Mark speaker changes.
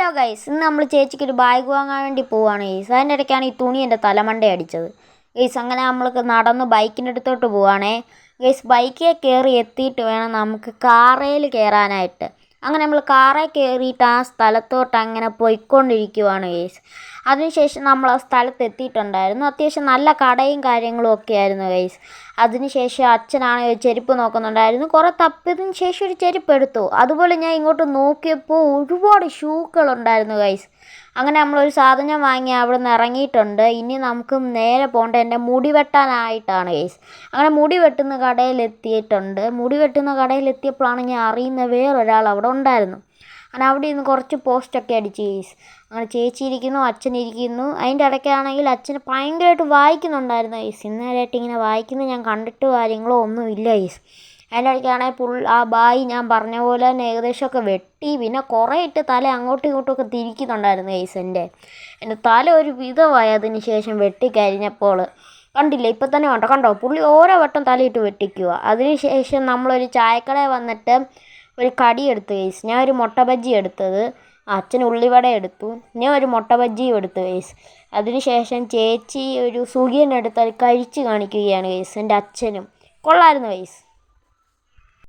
Speaker 1: Hello guys, ഇന്ന് നമ്മൾ ചേച്ചിക്ക് ഒരു ബാഗ് വാങ്ങാൻ വേണ്ടി പോവുകയാണ് ഗൈസ്. അതിൻ്റെ ഇടയ്ക്കാണ് ഈ തുണി എൻ്റെ തലമണ്ട അടിച്ചത് ഗൈസ്. അങ്ങനെ നമ്മൾക്ക് നടന്ന് ബൈക്കിൻ്റെ അടുത്തോട്ട് പോവുകയാണേ ഗൈസ്. ബൈക്കിൽ കയറി എത്തിയിട്ട് വേണം നമുക്ക് കാറയിൽ കയറാനായിട്ട്. അങ്ങനെ നമ്മൾ കാറിൽ കയറിയിട്ട് ആ സ്ഥലത്തോട്ട് അങ്ങനെ പോയിക്കൊണ്ടിരിക്കുവാണ് ഗൈസ്. അതിനുശേഷം നമ്മൾ ആ സ്ഥലത്ത് എത്തിയിട്ടുണ്ടായിരുന്നു. അത്യാവശ്യം നല്ല കടയും കാര്യങ്ങളും ഒക്കെ ആയിരുന്നു ഗൈസ്. അതിനുശേഷം അച്ഛനാണെങ്കിൽ ചെരുപ്പ് നോക്കുന്നുണ്ടായിരുന്നു. കുറേ തപ്പിയതിന് ശേഷം ഒരു ചെരുപ്പ് എടുത്തു. അതുപോലെ ഞാൻ ഇങ്ങോട്ട് നോക്കിയപ്പോൾ ഒരുപാട് ഷൂക്കളുണ്ടായിരുന്നു ഗൈസ്. അങ്ങനെ നമ്മളൊരു സാധനം വാങ്ങി അവിടെ നിന്ന് ഇറങ്ങിയിട്ടുണ്ട്. ഇനി നമുക്ക് നേരെ പോകേണ്ടത് എൻ്റെ മുടി വെട്ടാനായിട്ടാണ് ഗൈസ്. അങ്ങനെ മുടി വെട്ടുന്ന കടയിലെത്തിയിട്ടുണ്ട്. മുടി വെട്ടുന്ന കടയിലെത്തിയപ്പോഴാണ് ഞാൻ അറിയുന്നത് വേറൊരാൾ അവിടെ ഉണ്ടായിരുന്നു. അങ്ങനെ അവിടെ നിന്ന് കുറച്ച് പോസ്റ്റൊക്കെ അടിച്ച് ഗൈസ്. അങ്ങനെ ചേച്ചി ഇരിക്കുന്നു, അച്ഛനിരിക്കുന്നു. അതിൻ്റെ ഇടയ്ക്കാണെങ്കിൽ അച്ഛന് ഭയങ്കരമായിട്ട് വായിക്കുന്നുണ്ടായിരുന്നു ഗൈസ്. ഇന്നേരമായിട്ട് ഇങ്ങനെ വായിക്കുന്നത് ഞാൻ കണ്ടിട്ട് കാര്യങ്ങളോ ഒന്നുമില്ല ഗൈസ്. അതിൻ്റെ ഇടയ്ക്കാണെങ്കിൽ ആ ബായി ഞാൻ പറഞ്ഞ പോലെ തന്നെ ഏകദേശമൊക്കെ വെട്ടി. പിന്നെ കുറേ ഇട്ട് തല അങ്ങോട്ടും ഇങ്ങോട്ടുമൊക്കെ തിരിക്കുന്നുണ്ടായിരുന്നു ഗൈസ്. എൻ്റെ തല ഒരു വിധമായി അതിന് ശേഷം വെട്ടിക്കഴിഞ്ഞപ്പോൾ. കണ്ടില്ല, ഇപ്പം തന്നെ കണ്ടോ പുള്ളി ഓരോ വട്ടം തലയിട്ട് വെട്ടിക്കുക. അതിന് ശേഷം നമ്മളൊരു ചായക്കടയിൽ വന്നിട്ട് ഒരു കടി എടുത്തു ഗൈസ്. ഞാൻ ഒരു മുട്ട ബജ്ജി എടുത്തത്, അച്ഛൻ ഉള്ളിവട എടുത്തു, ഞാൻ ഒരു മുട്ട ബജ്ജിയും എടുത്തു ഗൈസ്. അതിനുശേഷം ചേച്ചി ഒരു സുഖിയൻ എടുത്ത് അത് കഴിച്ച് കാണിക്കുകയാണ് ഗൈസ്. എൻ്റെ അച്ഛനും കൊള്ളായിരുന്നു ഗൈസ്.